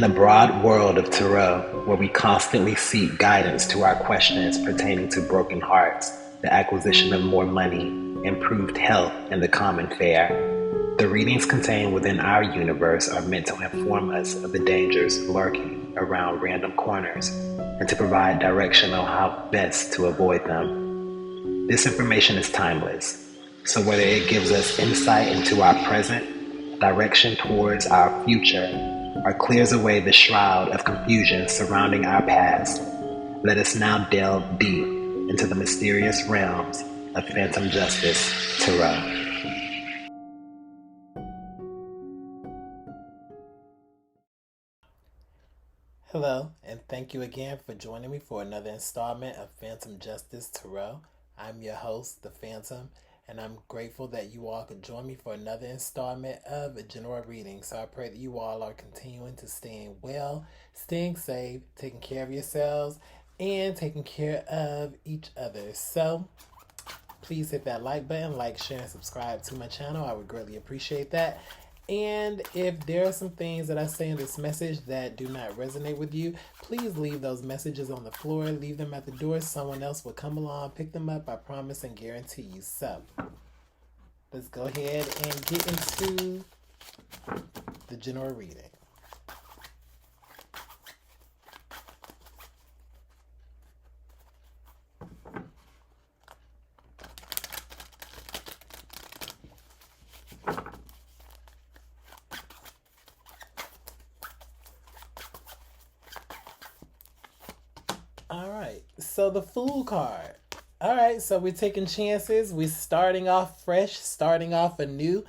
In a broad world of tarot, where we constantly seek guidance to our questions pertaining to broken hearts, the acquisition of more money, improved health, and the common fare, the readings contained within our universe are meant to inform us of the dangers lurking around random corners and to provide direction on how best to avoid them. This information is timeless, so whether it gives us insight into our present, direction towards our future, or clears away the shroud of confusion surrounding our past, let us now delve deep into the mysterious realms of Phantom Justice Tarot. Hello, and thank you again for joining me for another installment of Phantom Justice Tarot. I'm your host, The Phantom, and I'm grateful that you all could join me for another installment of a general reading. So I pray that you all are continuing to staying well, staying safe, taking care of yourselves, and taking care of each other. So please hit that like button, like, share, and subscribe to my channel. I would greatly appreciate that. And if there are some things that I say in this message that do not resonate with you, please leave those messages on the floor. Leave them at the door. Someone else will come along, pick them up, I promise and guarantee you. So, let's go ahead and get into the general reading. Alright, so the Fool card. Alright, so we're taking chances. We're starting off fresh, starting off anew.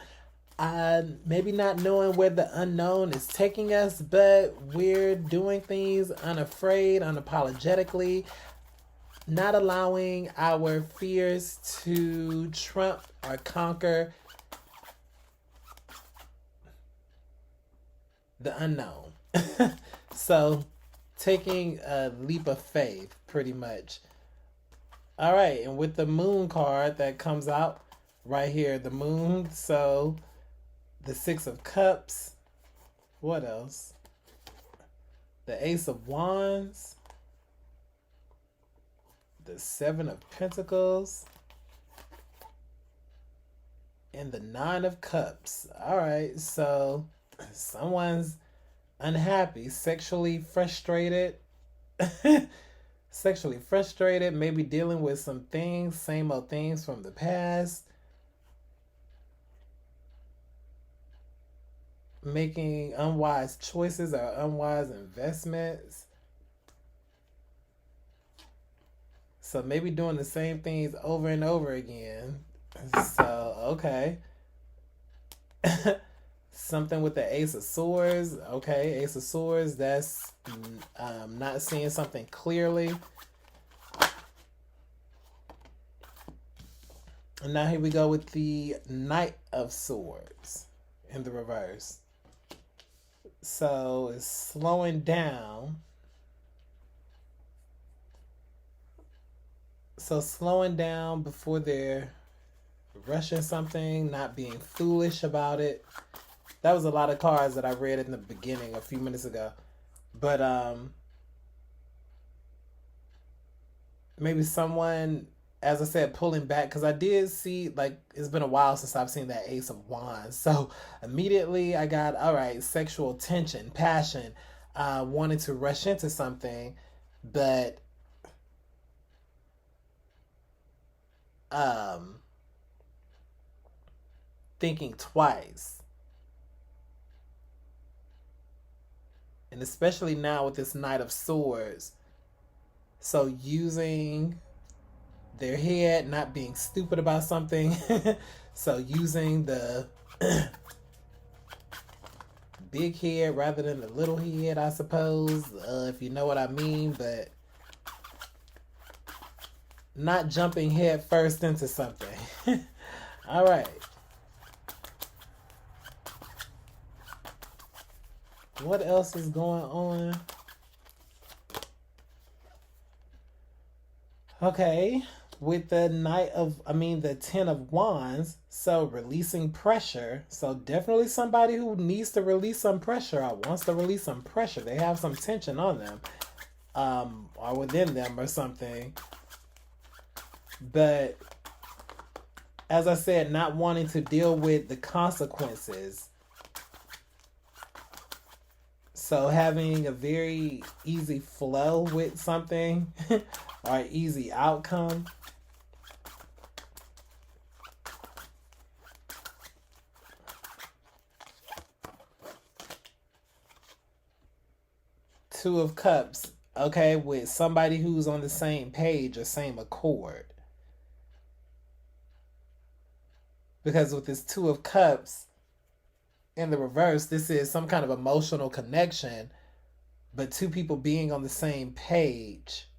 Maybe not knowing where the unknown is taking us, but we're doing things unafraid, unapologetically, not allowing our fears to trump or conquer the unknown. So, taking a leap of faith, pretty much. All right, and with the Moon card that comes out right here, the Moon. So, the Six of Cups. What else? The Ace of Wands. The Seven of Pentacles. And the Nine of Cups. All right, so someone's unhappy, sexually frustrated, maybe dealing with some things, same old things from the past, making unwise choices or unwise investments. So maybe doing the same things over and over again. So, okay. Something with the Ace of Swords. Okay, Ace of Swords. That's not seeing something clearly. And now here we go with the Knight of Swords in the reverse. So it's slowing down. So slowing down before they're rushing something, not being foolish about it. That was a lot of cards that I read in the beginning a few minutes ago. But maybe someone, as I said, pulling back. Because I did see, like, it's been a while since I've seen that Ace of Wands. So immediately I got, all right, sexual tension, passion, wanting to rush into something. But thinking twice. And especially now with this Knight of Swords. So using their head, not being stupid about something. So using the big head rather than the little head, I suppose. If you know what I mean. But not jumping head first into something. All right. What else is going on? Okay, with the the 10 of Wands, so releasing pressure. So definitely somebody who needs to release some pressure or wants to release some pressure. They have some tension on them, or within them or something. But as I said, not wanting to deal with the consequences. So having a very easy flow with something or easy outcome. Two of Cups, okay, with somebody who's on the same page or same accord. Because with this Two of Cups in the reverse, this is some kind of emotional connection, but two people being on the same page.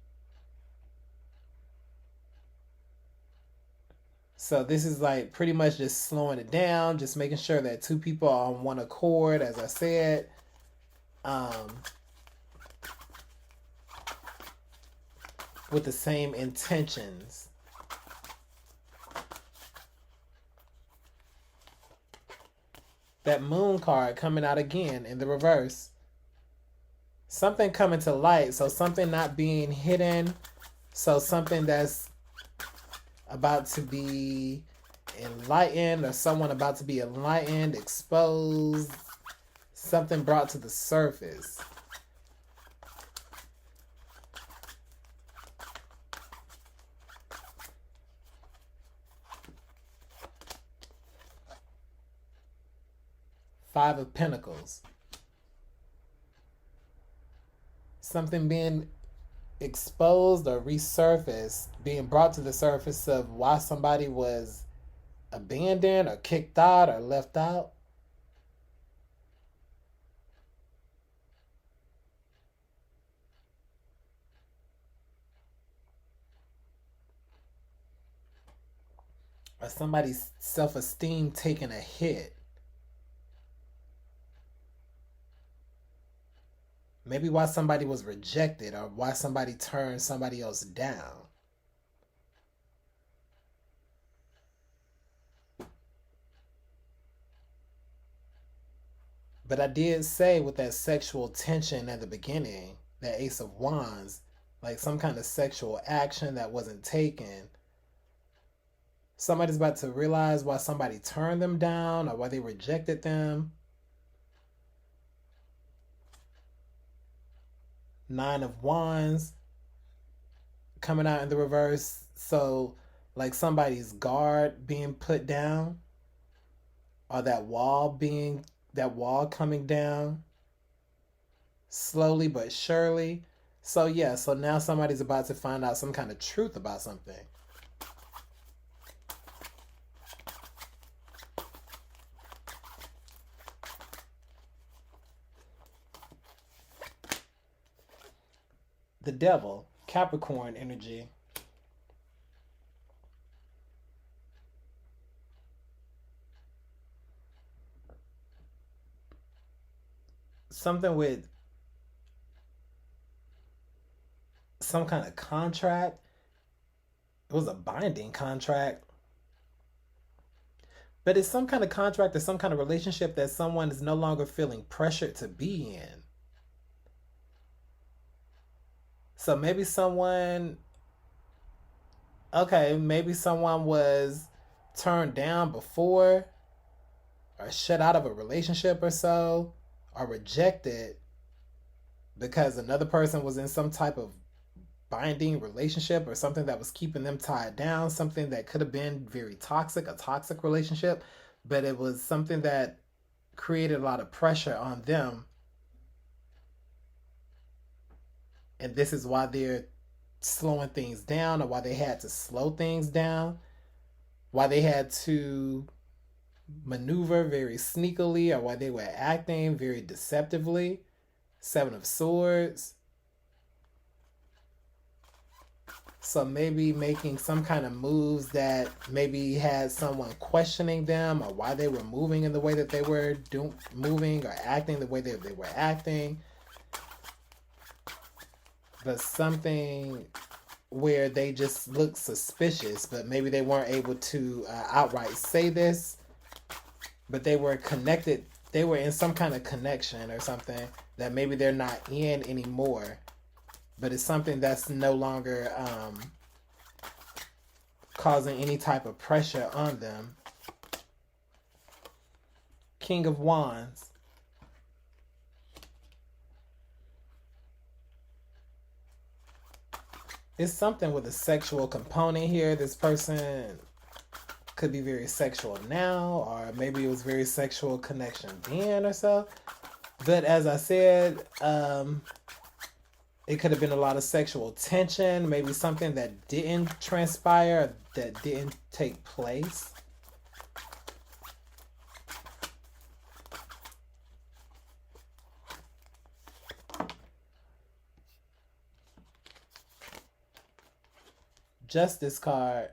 So this is like pretty much just slowing it down, just making sure that two people are on one accord, as I said. With the same intentions. That Moon card coming out again in the reverse. Something coming to light, so something not being hidden, so something that's about to be enlightened, or someone about to be enlightened, exposed, something brought to the surface. Five of Pentacles. Something being exposed or resurfaced, being brought to the surface of why somebody was abandoned or kicked out or left out. Or somebody's self-esteem taking a hit. Maybe why somebody was rejected or why somebody turned somebody else down. But I did say with that sexual tension at the beginning, that Ace of Wands, like some kind of sexual action that wasn't taken. Somebody's about to realize why somebody turned them down or why they rejected them. Nine of Wands coming out in the reverse. So like somebody's guard being put down, or that wall coming down slowly but surely. So yeah, so now somebody's about to find out some kind of truth about something. The Devil, Capricorn energy. Something with some kind of contract. It was a binding contract. But it's some kind of contract or some kind of relationship that someone is no longer feeling pressured to be in. So maybe someone was turned down before, or shut out of a relationship or so, or rejected because another person was in some type of binding relationship or something that was keeping them tied down, something that could have been very toxic, a toxic relationship, but it was something that created a lot of pressure on them. And this is why they're slowing things down, or why they had to slow things down, why they had to maneuver very sneakily, or why they were acting very deceptively. Seven of Swords. So maybe making some kind of moves that maybe had someone questioning them, or why they were moving in the way that they were moving, or acting the way that they were acting. But something where they just look suspicious, but maybe they weren't able to outright say this, but they were connected. They were in some kind of connection or something that maybe they're not in anymore, but it's something that's no longer causing any type of pressure on them. King of Wands. It's something with a sexual component here. This person could be very sexual now, or maybe it was very sexual connection then or so. But as I said, it could have been a lot of sexual tension, maybe something that didn't transpire, that didn't take place. Justice card.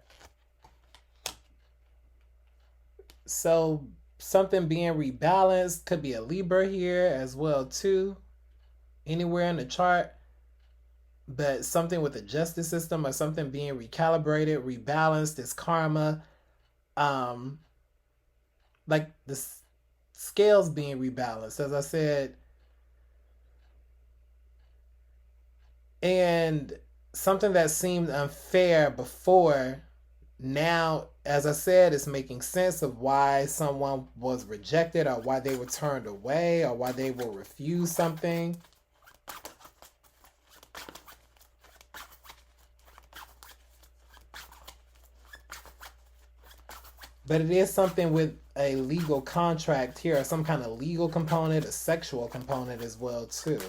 So something being rebalanced, could be a Libra here as well too, anywhere in the chart, but something with the justice system or something being recalibrated, rebalanced, is karma, like the scales being rebalanced, as I said, and something that seemed unfair before, now, as I said, it's making sense of why someone was rejected or why they were turned away or why they will refuse something. But it is something with a legal contract here, or some kind of legal component, a sexual component as well too.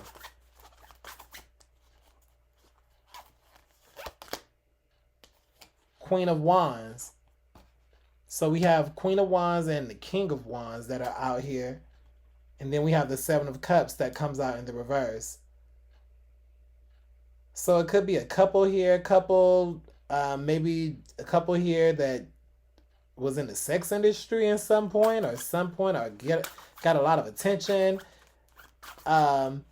Queen of Wands. So we have Queen of Wands and the King of Wands that are out here. And then we have the Seven of Cups that comes out in the reverse. So it could be a couple here, maybe a couple here that was in the sex industry at some point, or got a lot of attention.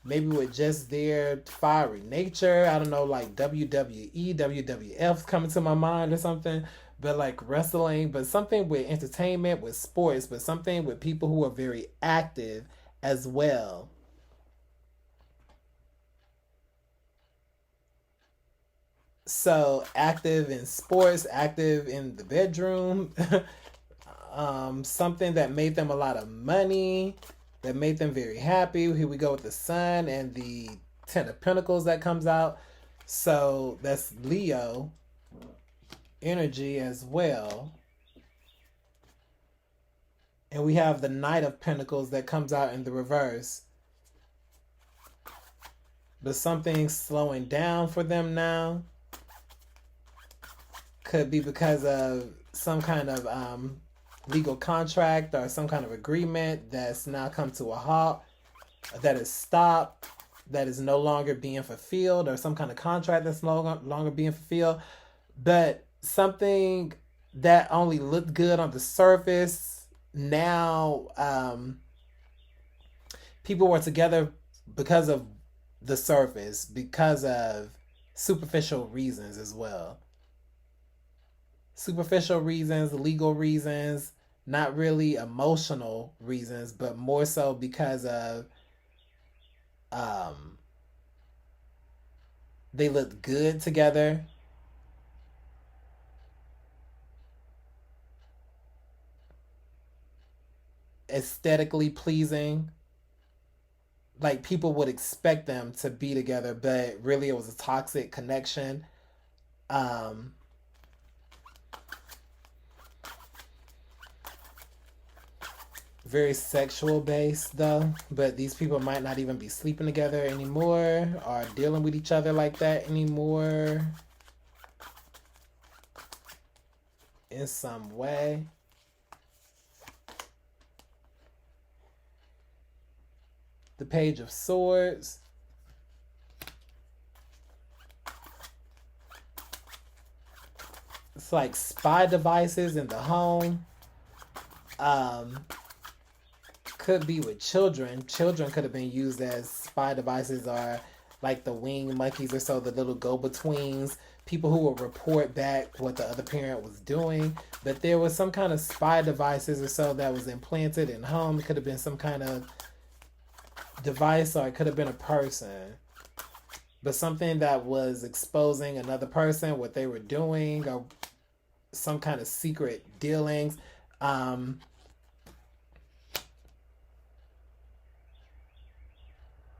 Maybe with just their fiery nature. I don't know, like WWE, WWF coming to my mind or something, but like wrestling, but something with entertainment, with sports, but something with people who are very active as well. So active in sports, active in the bedroom, something that made them a lot of money, that made them very happy. Here we go with the Sun and the Ten of Pentacles that comes out. So that's Leo energy as well. And we have the Knight of Pentacles that comes out in the reverse. But something's slowing down for them now. Could be because of some kind of legal contract or some kind of agreement that's now come to a halt, that is stopped, that is no longer being fulfilled, or some kind of contract that's no longer being fulfilled. But something that only looked good on the surface, now people were together because of the surface, because of superficial reasons as well. Superficial reasons, legal reasons, not really emotional reasons, but more so because of they looked good together. Aesthetically pleasing. Like people would expect them to be together, but really it was a toxic connection. Very sexual based though, but these people might not even be sleeping together anymore or dealing with each other like that anymore in some way. The Page of Swords. It's like spy devices in the home. Could be with children. Children could have been used as spy devices, or like the wing monkeys or so, the little go-betweens, people who will report back what the other parent was doing. But there was some kind of spy devices or so that was implanted in home. It could have been some kind of device, or it could have been a person, but something that was exposing another person, what they were doing, or some kind of secret dealings.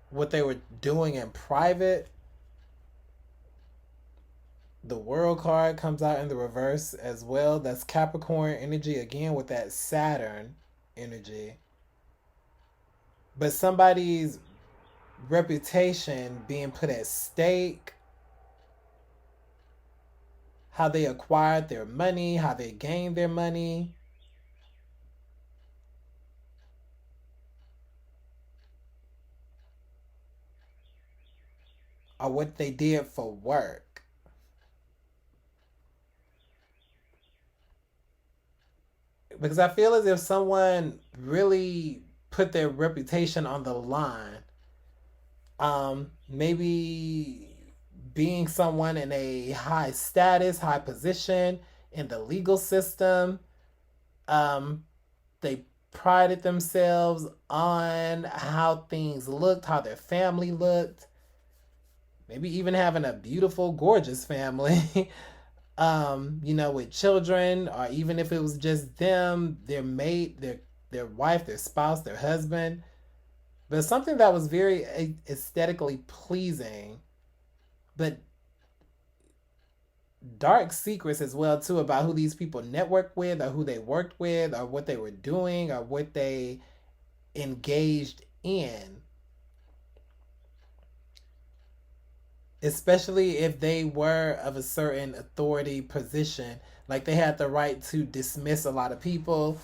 What they were doing in private. The World card comes out in the reverse as well. That's Capricorn energy again with that Saturn energy. But somebody's reputation being put at stake, how they acquired their money, how they gained their money. Or what they did for work. Because I feel as if someone really put their reputation on the line. Maybe being someone in a high status, high position in the legal system. They prided themselves on how things looked, how their family looked. Maybe even having a beautiful, gorgeous family, with children, or even if it was just them, their mate, their wife, their spouse, their husband. But something that was very aesthetically pleasing, but dark secrets as well too about who these people networked with, or who they worked with, or what they were doing, or what they engaged in. Especially if they were of a certain authority position, like they had the right to dismiss a lot of people,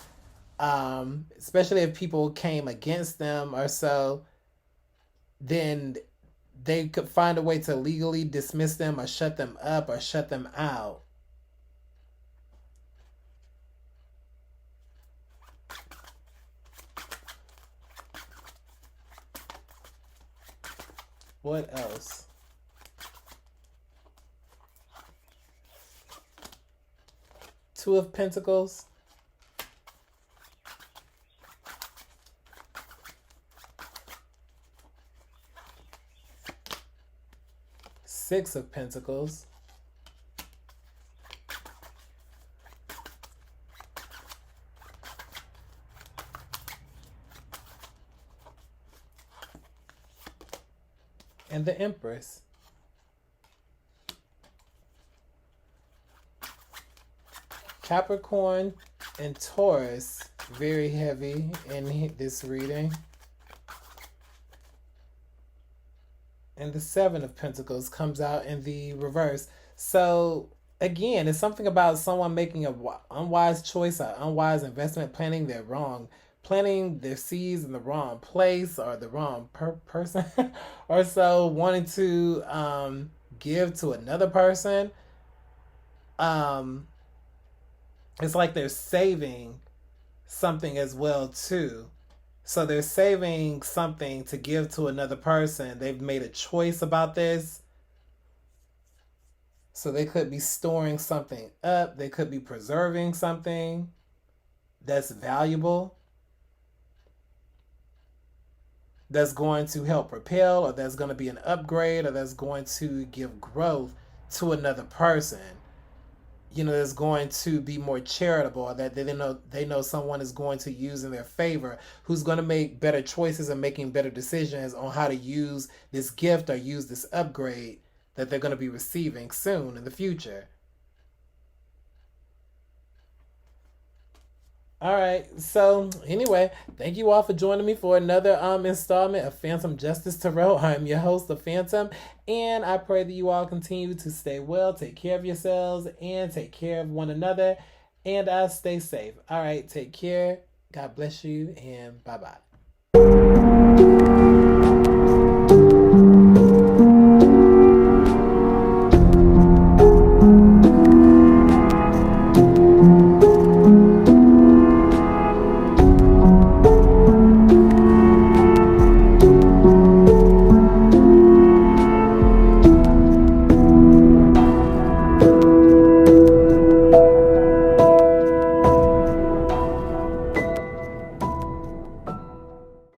especially if people came against them or so, then they could find a way to legally dismiss them or shut them up or shut them out. What else? Two of Pentacles. Six of Pentacles. And the Empress. Capricorn and Taurus, very heavy in this reading. And the Seven of Pentacles comes out in the reverse. So, again, it's something about someone making an unwise choice or unwise investment, planting their seeds in the wrong place or the wrong person, or so, wanting to give to another person. It's like they're saving something as well too. So they're saving something to give to another person. They've made a choice about this. So they could be storing something up. They could be preserving something that's valuable, that's going to help propel, or that's going to be an upgrade, or that's going to give growth to another person. That's going to be more charitable, or that they know someone is going to use in their favor, who's going to make better choices and making better decisions on how to use this gift or use this upgrade that they're going to be receiving soon in the future. All right. So anyway, thank you all for joining me for another installment of Phantom Justice Tarot. I'm your host, the Phantom, and I pray that you all continue to stay well, take care of yourselves, and take care of one another, and stay safe. All right. Take care. God bless you, and bye-bye.